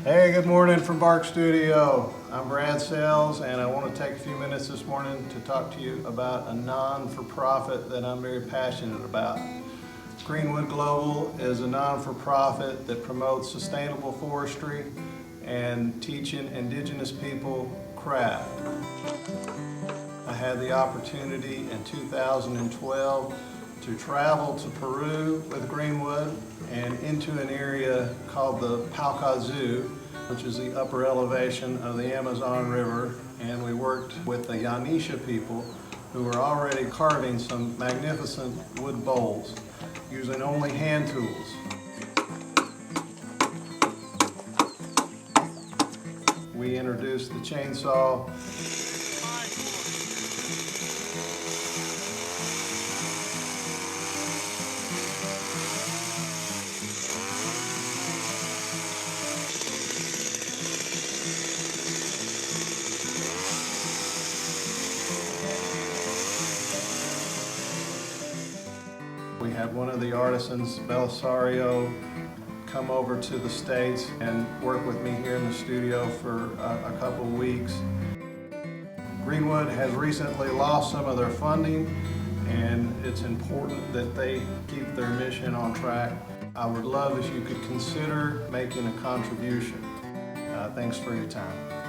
Hey, good morning from Bark Studio. I'm Brad Sales, and I want to take a few minutes this morning to talk to you about a non-for-profit that I'm very passionate about. Greenwood Global is a non-for-profit that promotes sustainable forestry and teaching indigenous people craft. I had the opportunity in 2012 to travel to Peru with Greenwood and into an area called the Palcazu, which is the upper elevation of the Amazon River, and we worked with the Yanisha people who were already carving some magnificent wood bowls using only hand tools. We introduced the chainsaw. We had one of the artisans, Belisario, come over to the States and work with me here in the studio for a couple of weeks. Greenwood has recently lost some of their funding, and it's important that they keep their mission on track. I would love if you could consider making a contribution. Thanks for your time.